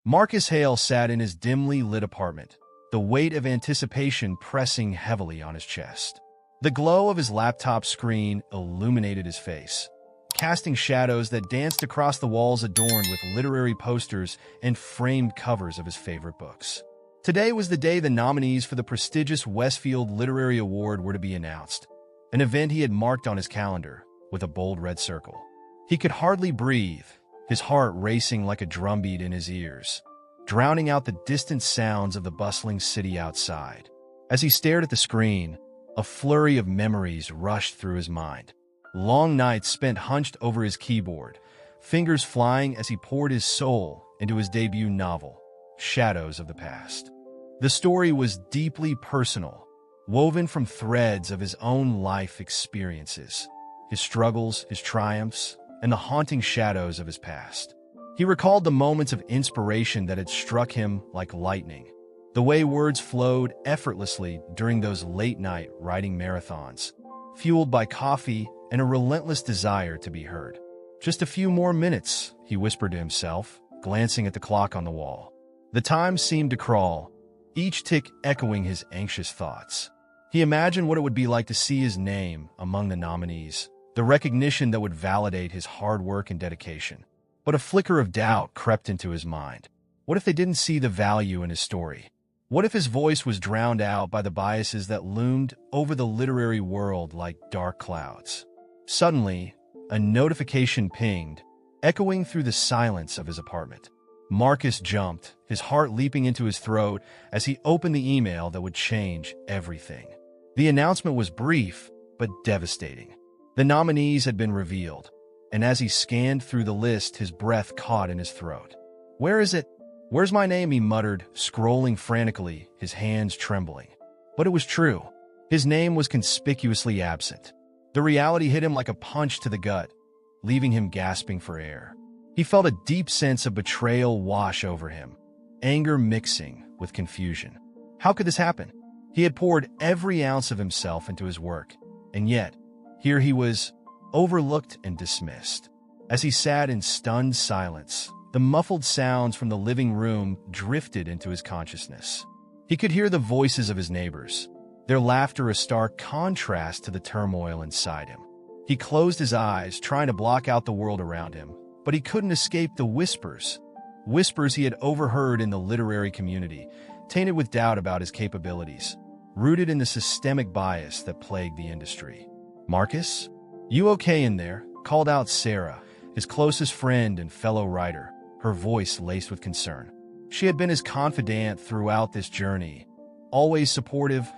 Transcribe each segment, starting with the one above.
Marcus Hale sat in his dimly lit apartment, the weight of anticipation pressing heavily on his chest. The glow of his laptop screen illuminated his face, casting shadows that danced across the walls adorned with literary posters and framed covers of his favorite books. Today was the day the nominees for the prestigious Westfield Literary Award were to be announced, an event he had marked on his calendar with a bold red circle. He could hardly breathe, his heart racing like a drumbeat in his ears, drowning out the distant sounds of the bustling city outside. As he stared at the screen, a flurry of memories rushed through his mind. Long nights spent hunched over his keyboard, fingers flying as he poured his soul into his debut novel, Shadows of the Past. The story was deeply personal, woven from threads of his own life experiences, his struggles, his triumphs, and the haunting shadows of his past. He recalled the moments of inspiration that had struck him like lightning, the way words flowed effortlessly during those late-night writing marathons, fueled by coffee and a relentless desire to be heard. "Just a few more minutes," he whispered to himself, glancing at the clock on the wall. The time seemed to crawl, each tick echoing his anxious thoughts. He imagined what it would be like to see his name among the nominees, the recognition that would validate his hard work and dedication. But a flicker of doubt crept into his mind. What if they didn't see the value in his story? What if his voice was drowned out by the biases that loomed over the literary world like dark clouds? Suddenly, a notification pinged, echoing through the silence of his apartment. Marcus jumped, his heart leaping into his throat as he opened the email that would change everything. The announcement was brief, but devastating. The nominees had been revealed, and as he scanned through the list, his breath caught in his throat. "Where is it? Where's my name?" he muttered, scrolling frantically, his hands trembling. But it was true. His name was conspicuously absent. The reality hit him like a punch to the gut, leaving him gasping for air. He felt a deep sense of betrayal wash over him, anger mixing with confusion. How could this happen? He had poured every ounce of himself into his work, and yet, here he was, overlooked and dismissed. As he sat in stunned silence, the muffled sounds from the living room drifted into his consciousness. He could hear the voices of his neighbors, their laughter a stark contrast to the turmoil inside him. He closed his eyes, trying to block out the world around him, but he couldn't escape the whispers he had overheard in the literary community, tainted with doubt about his capabilities, rooted in the systemic bias that plagued the industry. "Marcus? You okay in there?" called out Sarah, his closest friend and fellow writer, her voice laced with concern. She had been his confidant throughout this journey, always supportive,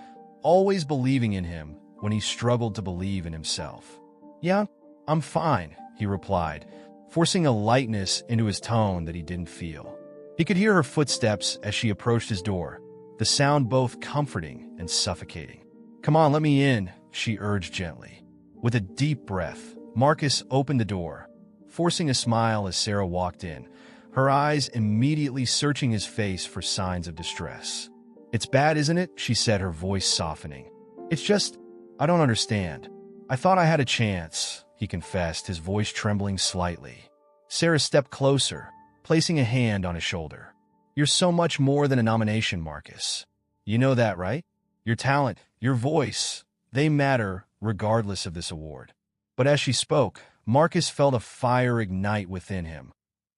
always believing in him when he struggled to believe in himself. "Yeah, I'm fine," he replied, forcing a lightness into his tone that he didn't feel. He could hear her footsteps as she approached his door, the sound both comforting and suffocating. "Come on, let me in," she urged gently. With a deep breath, Marcus opened the door, forcing a smile as Sarah walked in, her eyes immediately searching his face for signs of distress. "It's bad, isn't it?" she said, her voice softening. "It's just, I don't understand. I thought I had a chance," he confessed, his voice trembling slightly. Sarah stepped closer, placing a hand on his shoulder. "You're so much more than a nomination, Marcus. You know that, right? Your talent, your voice, they matter regardless of this award." But as she spoke, Marcus felt a fire ignite within him,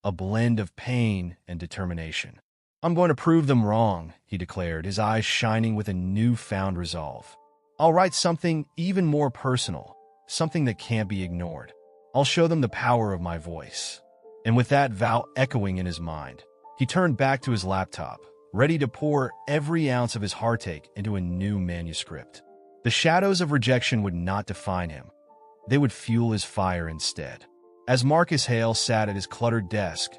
a blend of pain and determination. "I'm going to prove them wrong," he declared, his eyes shining with a newfound resolve. "I'll write something even more personal, something that can't be ignored. I'll show them the power of my voice." And with that vow echoing in his mind, he turned back to his laptop, ready to pour every ounce of his heartache into a new manuscript. The shadows of rejection would not define him. They would fuel his fire instead. As Marcus Hale sat at his cluttered desk,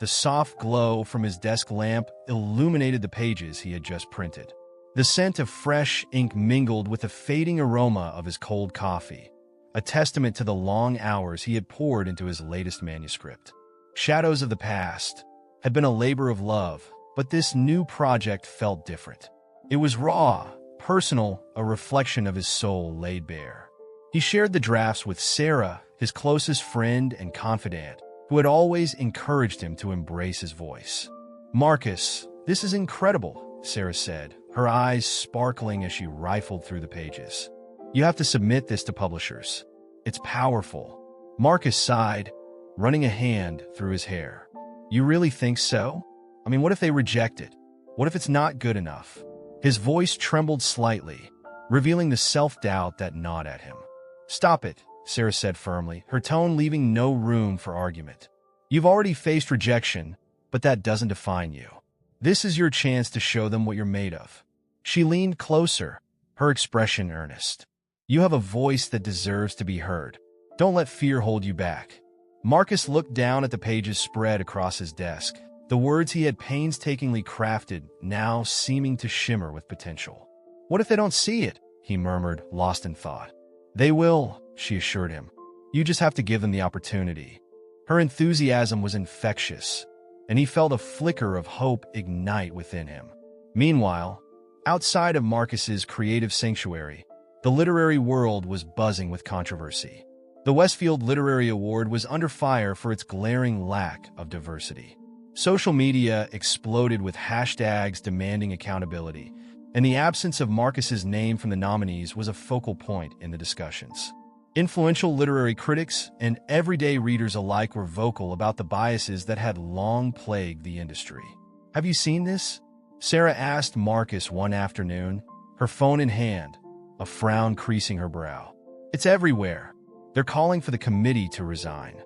the soft glow from his desk lamp illuminated the pages he had just printed. The scent of fresh ink mingled with the fading aroma of his cold coffee, a testament to the long hours he had poured into his latest manuscript. Shadows of the Past had been a labor of love, but this new project felt different. It was raw, personal, a reflection of his soul laid bare. He shared the drafts with Sarah, his closest friend and confidant, who had always encouraged him to embrace his voice. Marcus, this is incredible, Sarah said, her eyes sparkling as she rifled through the pages. You have to submit this to publishers. It's powerful. Marcus sighed, running a hand through his hair. You really think so? I mean, what if they reject it? What if it's not good enough? His voice trembled slightly, revealing the self-doubt that gnawed at him. Stop it, Sarah said firmly, her tone leaving no room for argument. You've already faced rejection, but that doesn't define you. This is your chance to show them what you're made of. She leaned closer, her expression earnest. You have a voice that deserves to be heard. Don't let fear hold you back. Marcus looked down at the pages spread across his desk, the words he had painstakingly crafted now seeming to shimmer with potential. What if they don't see it? He murmured, lost in thought. They will, she assured him. You just have to give them the opportunity. Her enthusiasm was infectious, and he felt a flicker of hope ignite within him. Meanwhile, outside of Marcus's creative sanctuary, the literary world was buzzing with controversy. The Westfield Literary Award was under fire for its glaring lack of diversity. Social media exploded with hashtags demanding accountability, and the absence of Marcus's name from the nominees was a focal point in the discussions. Influential literary critics and everyday readers alike were vocal about the biases that had long plagued the industry. Have you seen this? Sarah asked Marcus one afternoon, her phone in hand, a frown creasing her brow. It's everywhere. They're calling for the committee to resign.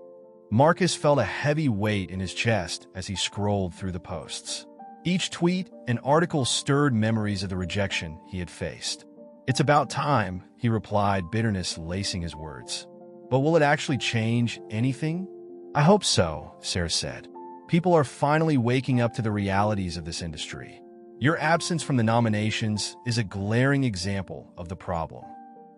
Marcus felt a heavy weight in his chest as he scrolled through the posts. Each tweet and article stirred memories of the rejection he had faced. It's about time, he replied, bitterness lacing his words. But will it actually change anything? I hope so, Sarah said. People are finally waking up to the realities of this industry. Your absence from the nominations is a glaring example of the problem.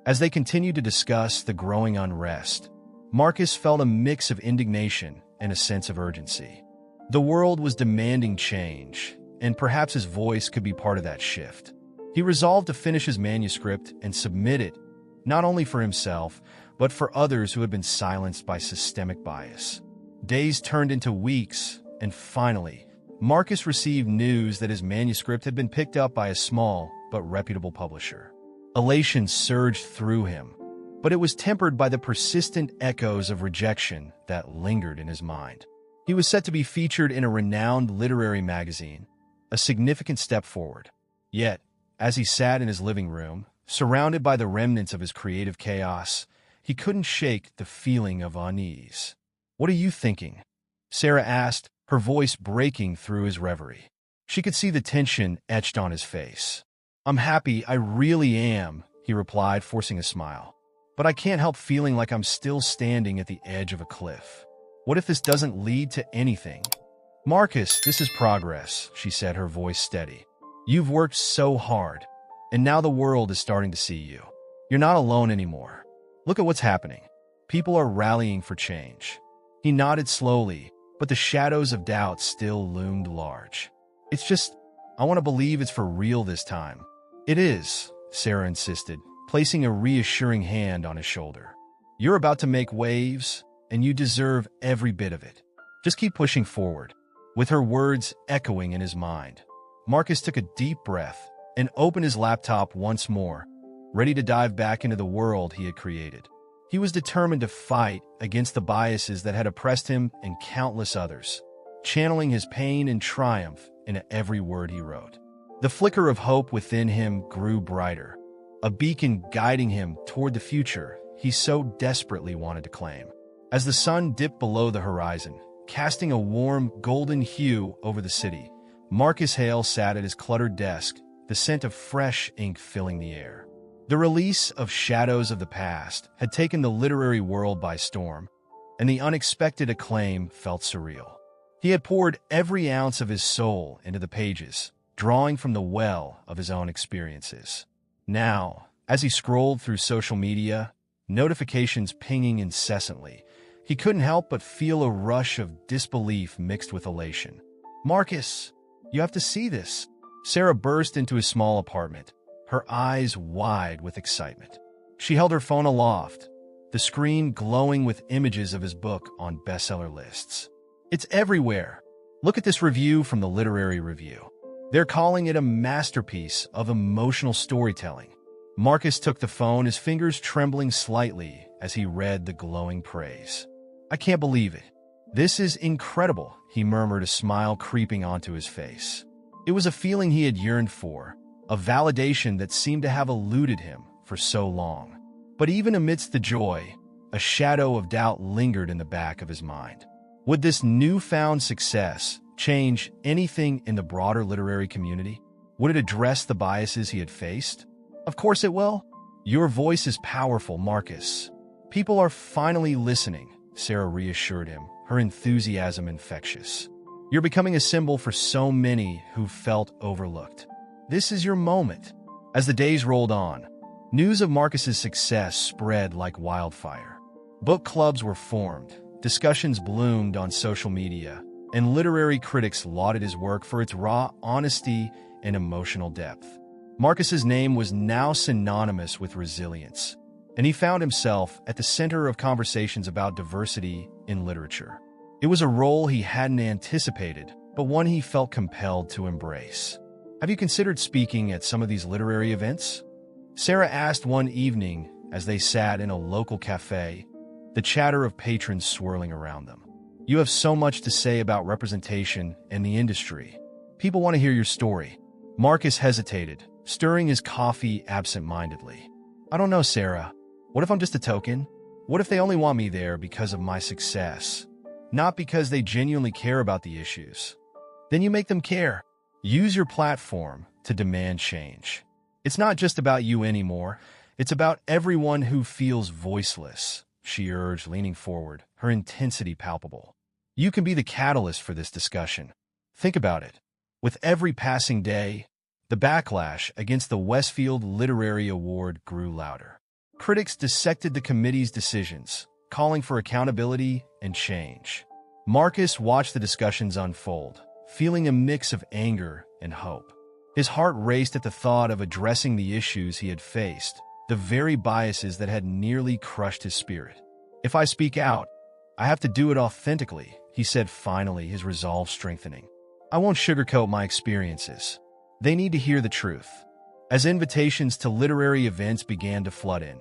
As they continued to discuss the growing unrest, Marcus felt a mix of indignation and a sense of urgency. The world was demanding change, and perhaps his voice could be part of that shift. He resolved to finish his manuscript and submit it, not only for himself, but for others who had been silenced by systemic bias. Days turned into weeks, and finally, Marcus received news that his manuscript had been picked up by a small but reputable publisher. Elation surged through him, but it was tempered by the persistent echoes of rejection that lingered in his mind. He was set to be featured in a renowned literary magazine, a significant step forward. Yet, as he sat in his living room, surrounded by the remnants of his creative chaos, he couldn't shake the feeling of unease. What are you thinking? Sarah asked, her voice breaking through his reverie. She could see the tension etched on his face. I'm happy, I really am, he replied, forcing a smile. But I can't help feeling like I'm still standing at the edge of a cliff. What if this doesn't lead to anything? Marcus, this is progress, she said, her voice steady. You've worked so hard, and now the world is starting to see you. You're not alone anymore. Look at what's happening. People are rallying for change. He nodded slowly, but the shadows of doubt still loomed large. It's just, I want to believe it's for real this time. It is, Sarah insisted, placing a reassuring hand on his shoulder. You're about to make waves, and you deserve every bit of it. Just keep pushing forward. With her words echoing in his mind, Marcus took a deep breath and opened his laptop once more, ready to dive back into the world he had created. He was determined to fight against the biases that had oppressed him and countless others, channeling his pain and triumph into every word he wrote. The flicker of hope within him grew brighter, a beacon guiding him toward the future he so desperately wanted to claim. As the sun dipped below the horizon, casting a warm, golden hue over the city, Marcus Hale sat at his cluttered desk, the scent of fresh ink filling the air. The release of Shadows of the Past had taken the literary world by storm, and the unexpected acclaim felt surreal. He had poured every ounce of his soul into the pages, drawing from the well of his own experiences. Now, as he scrolled through social media, notifications pinging incessantly, he couldn't help but feel a rush of disbelief mixed with elation. Marcus, you have to see this. Sarah burst into his small apartment, her eyes wide with excitement. She held her phone aloft, the screen glowing with images of his book on bestseller lists. It's everywhere. Look at this review from the Literary Review. They're calling it a masterpiece of emotional storytelling. Marcus took the phone, his fingers trembling slightly as he read the glowing praise. "I can't believe it. This is incredible," he murmured, a smile creeping onto his face. It was a feeling he had yearned for, a validation that seemed to have eluded him for so long. But even amidst the joy, a shadow of doubt lingered in the back of his mind. Would this newfound success change anything in the broader literary community? Would it address the biases he had faced? Of course it will. Your voice is powerful, Marcus. People are finally listening, Sarah reassured him, her enthusiasm infectious. You're becoming a symbol for so many who felt overlooked. This is your moment. As the days rolled on, news of Marcus's success spread like wildfire. Book clubs were formed, discussions bloomed on social media, and literary critics lauded his work for its raw honesty and emotional depth. Marcus's name was now synonymous with resilience, and he found himself at the center of conversations about diversity in literature. It was a role he hadn't anticipated, but one he felt compelled to embrace. "Have you considered speaking at some of these literary events?" Sarah asked one evening as they sat in a local cafe, the chatter of patrons swirling around them. "You have so much to say about representation in the industry. People want to hear your story." Marcus hesitated, stirring his coffee absent-mindedly. "I don't know, Sarah. What if I'm just a token? What if they only want me there because of my success, not because they genuinely care about the issues? Then you make them care. Use your platform to demand change. It's not just about you anymore. It's about everyone who feels voiceless," she urged, leaning forward, her intensity palpable. "You can be the catalyst for this discussion. Think about it. With every passing day, the backlash against the Westfield Literary Award grew louder. Critics dissected the committee's decisions, calling for accountability and change. Marcus watched the discussions unfold, feeling a mix of anger and hope. His heart raced at the thought of addressing the issues he had faced, the very biases that had nearly crushed his spirit. "If I speak out, I have to do it authentically," he said finally, his resolve strengthening. "I won't sugarcoat my experiences. They need to hear the truth." As invitations to literary events began to flood in,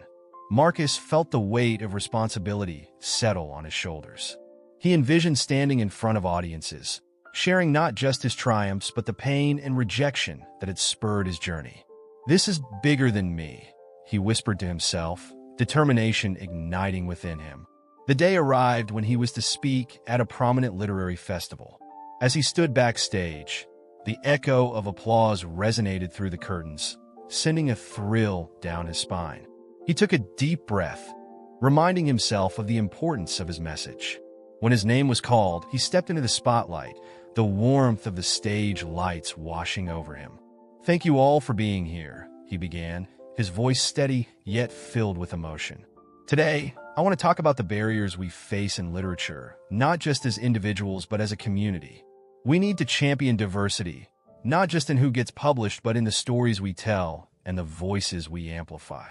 Marcus felt the weight of responsibility settle on his shoulders. He envisioned standing in front of audiences, sharing not just his triumphs but the pain and rejection that had spurred his journey. "This is bigger than me," he whispered to himself, determination igniting within him. The day arrived when he was to speak at a prominent literary festival. As he stood backstage, the echo of applause resonated through the curtains, sending a thrill down his spine. He took a deep breath, reminding himself of the importance of his message. When his name was called, he stepped into the spotlight, the warmth of the stage lights washing over him. "Thank you all for being here," he began, his voice steady yet filled with emotion. "Today, I want to talk about the barriers we face in literature, not just as individuals but as a community. We need to champion diversity, not just in who gets published but in the stories we tell and the voices we amplify."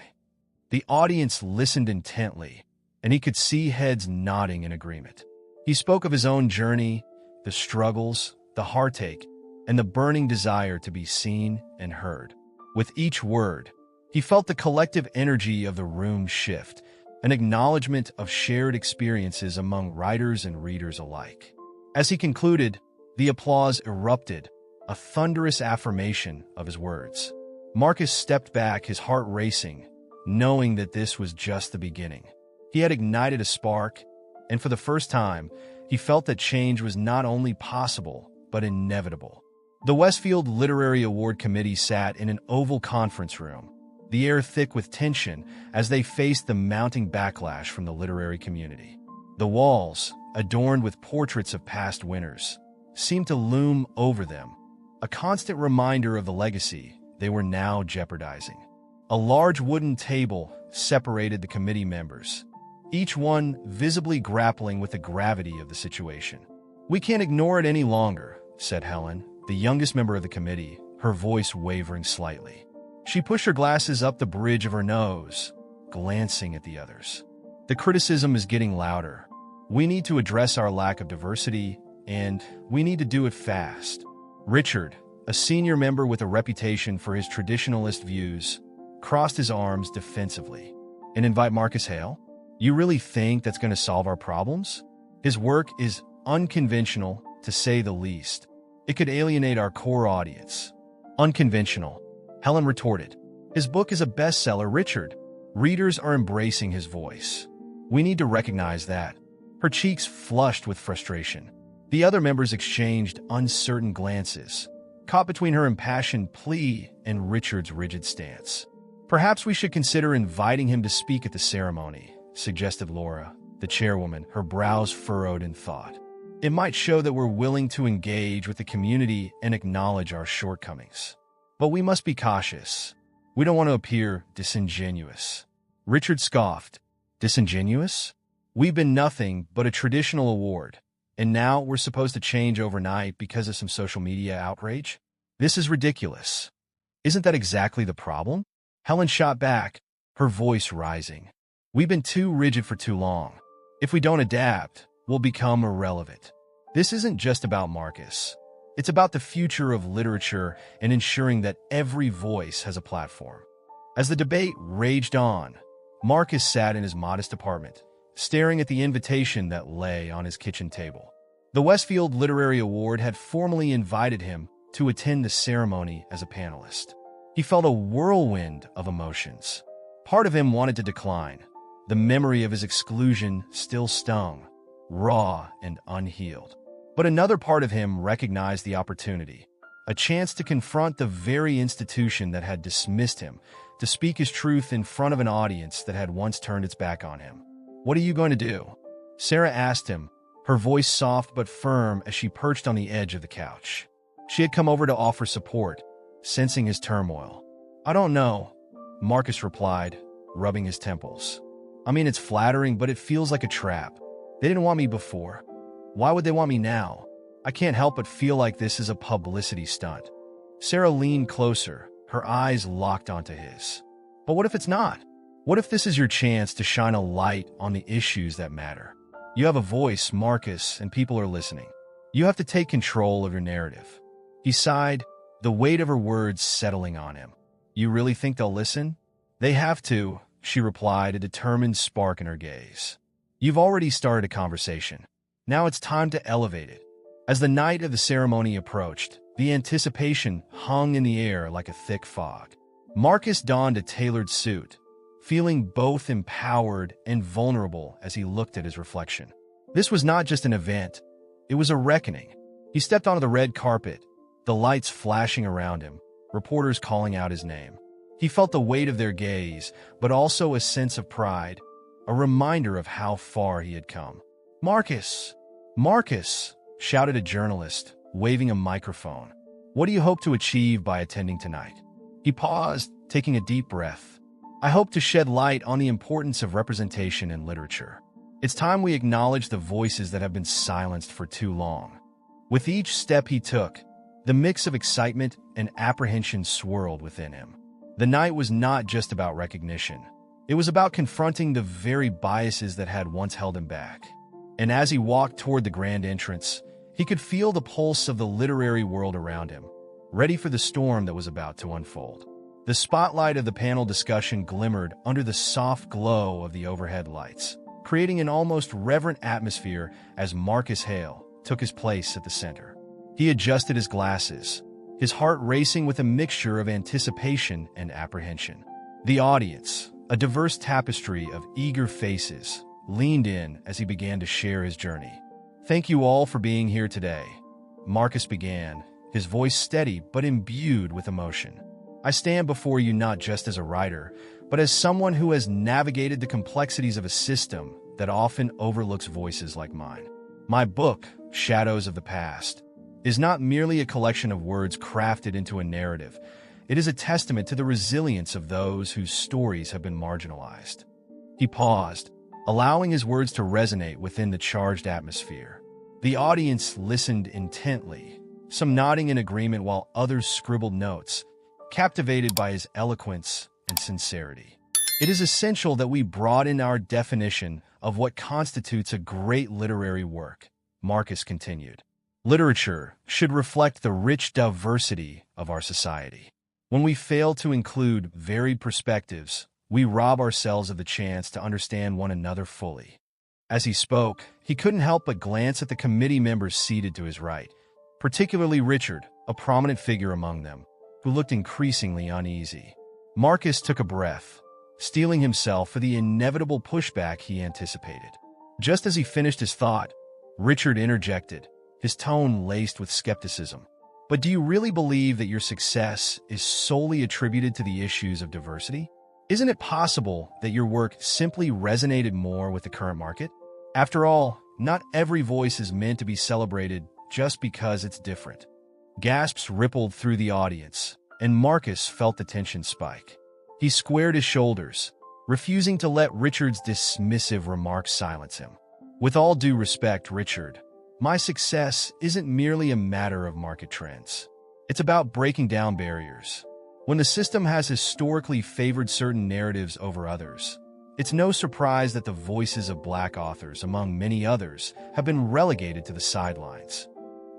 The audience listened intently, and he could see heads nodding in agreement. He spoke of his own journey, the struggles, the heartache, and the burning desire to be seen and heard. With each word, he felt the collective energy of the room shift, an acknowledgement of shared experiences among writers and readers alike. As he concluded, the applause erupted, a thunderous affirmation of his words. Marcus stepped back, his heart racing, knowing that this was just the beginning. He had ignited a spark, and for the first time, he felt that change was not only possible, but inevitable. The Westfield Literary Award Committee sat in an oval conference room, the air thick with tension as they faced the mounting backlash from the literary community. The walls, adorned with portraits of past winners, seemed to loom over them, a constant reminder of the legacy they were now jeopardizing. A large wooden table separated the committee members, each one visibly grappling with the gravity of the situation. "We can't ignore it any longer," said Helen, the youngest member of the committee, her voice wavering slightly. She pushed her glasses up the bridge of her nose, glancing at the others. "The criticism is getting louder. We need to address our lack of diversity, and we need to do it fast. Richard, a senior member with a reputation for his traditionalist views, crossed his arms defensively. And invite Marcus Hale? You really think that's going to solve our problems? His work is unconventional, to say the least. It could alienate our core audience. Unconventional, Helen retorted. His book is a bestseller, Richard. Readers are embracing his voice. We need to recognize that. Her cheeks flushed with frustration. The other members exchanged uncertain glances, caught between her impassioned plea and Richard's rigid stance. Perhaps we should consider inviting him to speak at the ceremony, suggested Laura, the chairwoman, her brows furrowed in thought. It might show that we're willing to engage with the community and acknowledge our shortcomings. But we must be cautious. We don't want to appear disingenuous. Richard scoffed. Disingenuous? We've been nothing but a traditional award, and now we're supposed to change overnight because of some social media outrage? This is ridiculous. Isn't that exactly the problem? Helen shot back, her voice rising. We've been too rigid for too long. If we don't adapt, we'll become irrelevant. This isn't just about Marcus. It's about the future of literature and ensuring that every voice has a platform. As the debate raged on, Marcus sat in his modest apartment, staring at the invitation that lay on his kitchen table. The Westfield Literary Award had formally invited him to attend the ceremony as a panelist. He felt a whirlwind of emotions. Part of him wanted to decline. The memory of his exclusion still stung, raw and unhealed. But another part of him recognized the opportunity, a chance to confront the very institution that had dismissed him, to speak his truth in front of an audience that had once turned its back on him. What are you going to do? Sarah asked him, her voice soft but firm as she perched on the edge of the couch. She had come over to offer support, sensing his turmoil. I don't know, Marcus replied, rubbing his temples. I mean, it's flattering, but it feels like a trap. They didn't want me before. Why would they want me now? I can't help but feel like this is a publicity stunt. Sarah leaned closer, her eyes locked onto his. But what if it's not? What if this is your chance to shine a light on the issues that matter? You have a voice, Marcus, and people are listening. You have to take control of your narrative. He sighed, the weight of her words settling on him. You really think they'll listen? They have to, she replied, a determined spark in her gaze. You've already started a conversation. Now it's time to elevate it. As the night of the ceremony approached, the anticipation hung in the air like a thick fog. Marcus donned a tailored suit, feeling both empowered and vulnerable as he looked at his reflection. This was not just an event, it was a reckoning. He stepped onto the red carpet, the lights flashing around him, reporters calling out his name. He felt the weight of their gaze, but also a sense of pride, a reminder of how far he had come. Marcus! Marcus! Shouted a journalist, waving a microphone. What do you hope to achieve by attending tonight? He paused, taking a deep breath. I hope to shed light on the importance of representation in literature. It's time we acknowledge the voices that have been silenced for too long. With each step he took, the mix of excitement and apprehension swirled within him. The night was not just about recognition. It was about confronting the very biases that had once held him back. And as he walked toward the grand entrance, he could feel the pulse of the literary world around him, ready for the storm that was about to unfold. The spotlight of the panel discussion glimmered under the soft glow of the overhead lights, creating an almost reverent atmosphere as Marcus Hale took his place at the center. He adjusted his glasses, his heart racing with a mixture of anticipation and apprehension. The audience, a diverse tapestry of eager faces, leaned in as he began to share his journey. Thank you all for being here today, Marcus began, his voice steady but imbued with emotion. I stand before you not just as a writer, but as someone who has navigated the complexities of a system that often overlooks voices like mine. My book, Shadows of the Past, is not merely a collection of words crafted into a narrative. It is a testament to the resilience of those whose stories have been marginalized. He paused, allowing his words to resonate within the charged atmosphere. The audience listened intently, some nodding in agreement while others scribbled notes, captivated by his eloquence and sincerity. It is essential that we broaden our definition of what constitutes a great literary work, Marcus continued. Literature should reflect the rich diversity of our society. When we fail to include varied perspectives, we rob ourselves of the chance to understand one another fully. As he spoke, he couldn't help but glance at the committee members seated to his right, particularly Richard, a prominent figure among them, who looked increasingly uneasy. Marcus took a breath, steeling himself for the inevitable pushback he anticipated. Just as he finished his thought, Richard interjected, his tone laced with skepticism. But do you really believe that your success is solely attributed to the issues of diversity? Isn't it possible that your work simply resonated more with the current market? After all, not every voice is meant to be celebrated just because it's different. Gasps rippled through the audience, and Marcus felt the tension spike. He squared his shoulders, refusing to let Richard's dismissive remarks silence him. With all due respect, Richard, my success isn't merely a matter of market trends. It's about breaking down barriers. When the system has historically favored certain narratives over others, it's no surprise that the voices of Black authors, among many others, have been relegated to the sidelines.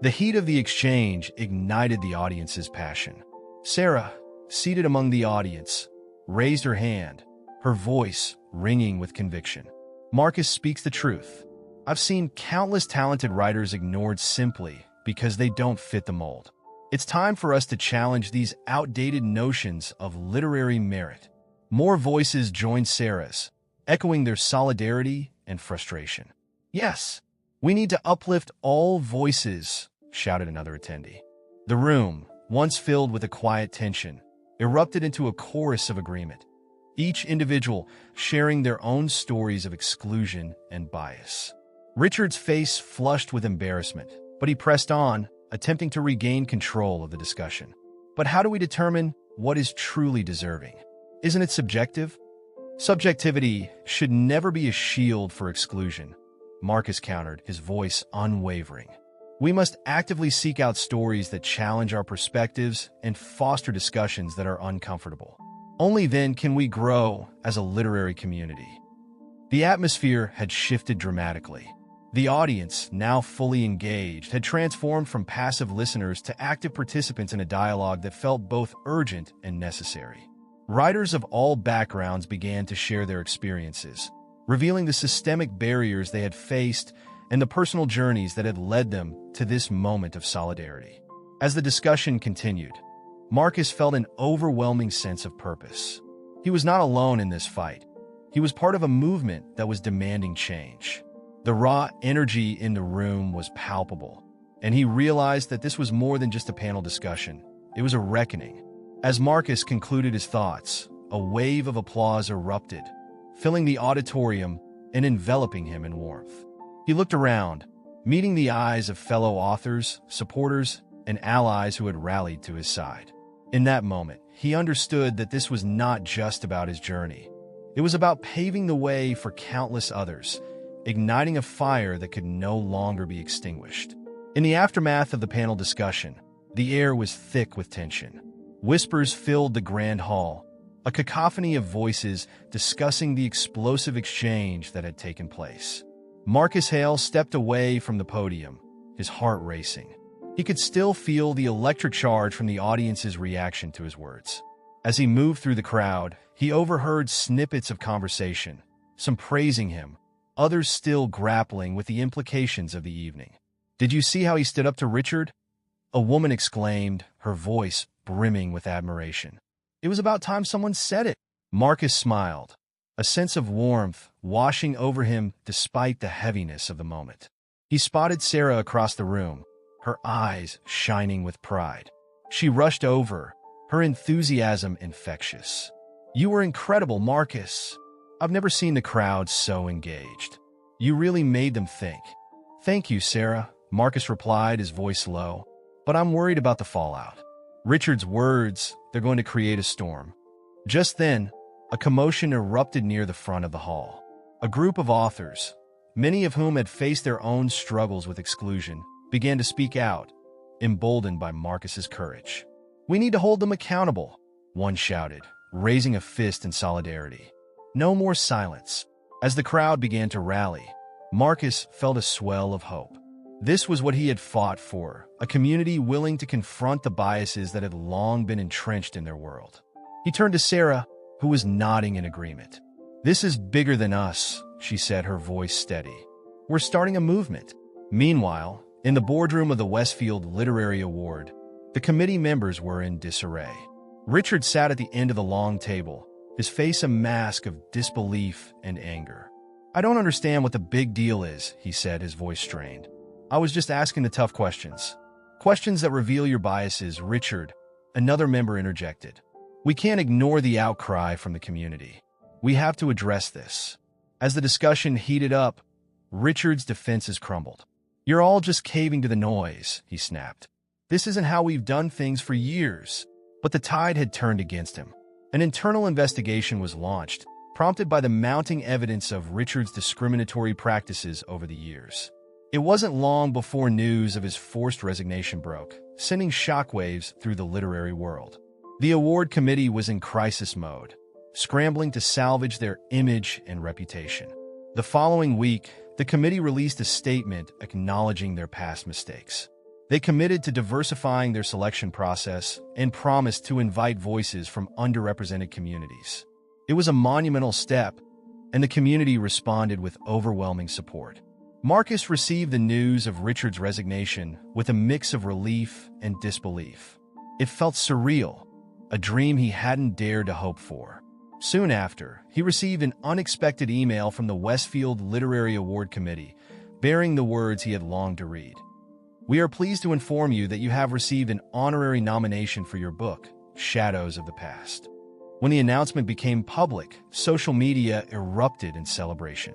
The heat of the exchange ignited the audience's passion. Sarah, seated among the audience, raised her hand, her voice ringing with conviction. Marcus speaks the truth. I've seen countless talented writers ignored simply because they don't fit the mold. It's time for us to challenge these outdated notions of literary merit. More voices joined Sarah's, echoing their solidarity and frustration. Yes, we need to uplift all voices, shouted another attendee. The room, once filled with a quiet tension, erupted into a chorus of agreement, each individual sharing their own stories of exclusion and bias. Richard's face flushed with embarrassment, but he pressed on, attempting to regain control of the discussion. But how do we determine what is truly deserving? Isn't it subjective? Subjectivity should never be a shield for exclusion, Marcus countered, his voice unwavering. We must actively seek out stories that challenge our perspectives and foster discussions that are uncomfortable. Only then can we grow as a literary community. The atmosphere had shifted dramatically. The audience, now fully engaged, had transformed from passive listeners to active participants in a dialogue that felt both urgent and necessary. Writers of all backgrounds began to share their experiences, revealing the systemic barriers they had faced and the personal journeys that had led them to this moment of solidarity. As the discussion continued, Marcus felt an overwhelming sense of purpose. He was not alone in this fight. He was part of a movement that was demanding change. The raw energy in the room was palpable, and he realized that this was more than just a panel discussion. It was a reckoning. As Marcus concluded his thoughts, a wave of applause erupted, filling the auditorium and enveloping him in warmth. He looked around, meeting the eyes of fellow authors, supporters, and allies who had rallied to his side. In that moment, he understood that this was not just about his journey. It was about paving the way for countless others, igniting a fire that could no longer be extinguished. In the aftermath of the panel discussion, the air was thick with tension. Whispers filled the grand hall, a cacophony of voices discussing the explosive exchange that had taken place. Marcus Hale stepped away from the podium, his heart racing. He could still feel the electric charge from the audience's reaction to his words. As he moved through the crowd, he overheard snippets of conversation, some praising him, others still grappling with the implications of the evening. "Did you see how he stood up to Richard?" a woman exclaimed, her voice brimming with admiration. "It was about time someone said it." Marcus smiled, a sense of warmth washing over him despite the heaviness of the moment. He spotted Sarah across the room, her eyes shining with pride. She rushed over, her enthusiasm infectious. "You were incredible, Marcus. I've never seen the crowd so engaged. You really made them think." "Thank you, Sarah," Marcus replied, his voice low. "But I'm worried about the fallout." Richard's words, "They're going to create a storm." Just then, a commotion erupted near the front of the hall. A group of authors, many of whom had faced their own struggles with exclusion, began to speak out, emboldened by Marcus's courage. "We need to hold them accountable," one shouted, raising a fist in solidarity. No more silence. As the crowd began to rally, Marcus felt a swell of hope. This was what he had fought for, a community willing to confront the biases that had long been entrenched in their world. He turned to Sarah, who was nodding in agreement. "This is bigger than us," she said, her voice steady. "We're starting a movement." Meanwhile, in the boardroom of the Westfield Literary Award, the committee members were in disarray. Richard sat at the end of the long table, his face a mask of disbelief and anger. "I don't understand what the big deal is," he said, his voice strained. "I was just asking the tough questions. Questions that reveal your biases." "Richard," another member interjected, "we can't ignore the outcry from the community. We have to address this." As the discussion heated up, Richard's defenses crumbled. "You're all just caving to the noise," he snapped. "This isn't how we've done things for years." But the tide had turned against him. An internal investigation was launched, prompted by the mounting evidence of Richard's discriminatory practices over the years. It wasn't long before news of his forced resignation broke, sending shockwaves through the literary world. The award committee was in crisis mode, scrambling to salvage their image and reputation. The following week, the committee released a statement acknowledging their past mistakes. They committed to diversifying their selection process and promised to invite voices from underrepresented communities. It was a monumental step, and the community responded with overwhelming support. Marcus received the news of Richard's resignation with a mix of relief and disbelief. It felt surreal, a dream he hadn't dared to hope for. Soon after, he received an unexpected email from the Westfield Literary Award Committee, bearing the words he had longed to read. "We are pleased to inform you that you have received an honorary nomination for your book, Shadows of the Past." When the announcement became public, social media erupted in celebration.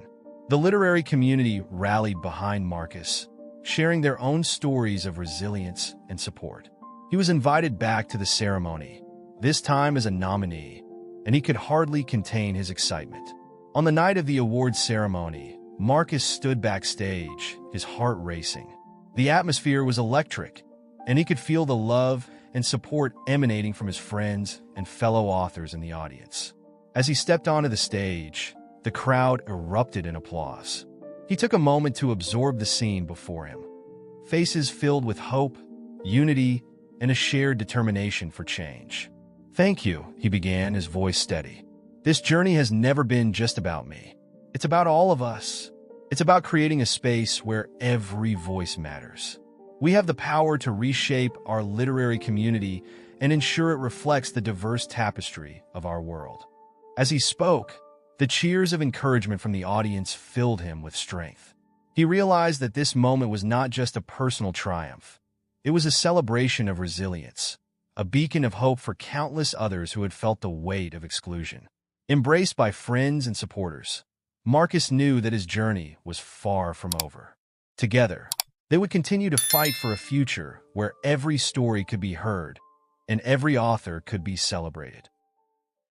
The literary community rallied behind Marcus, sharing their own stories of resilience and support. He was invited back to the ceremony, this time as a nominee, and he could hardly contain his excitement. On the night of the awards ceremony, Marcus stood backstage, his heart racing. The atmosphere was electric, and he could feel the love and support emanating from his friends and fellow authors in the audience. As he stepped onto the stage, the crowd erupted in applause. He took a moment to absorb the scene before him. Faces filled with hope, unity, and a shared determination for change. "Thank you," he began, his voice steady. "This journey has never been just about me. It's about all of us. It's about creating a space where every voice matters. We have the power to reshape our literary community and ensure it reflects the diverse tapestry of our world." As he spoke, the cheers of encouragement from the audience filled him with strength. He realized that this moment was not just a personal triumph. It was a celebration of resilience, a beacon of hope for countless others who had felt the weight of exclusion. Embraced by friends and supporters, Marcus knew that his journey was far from over. Together, they would continue to fight for a future where every story could be heard and every author could be celebrated.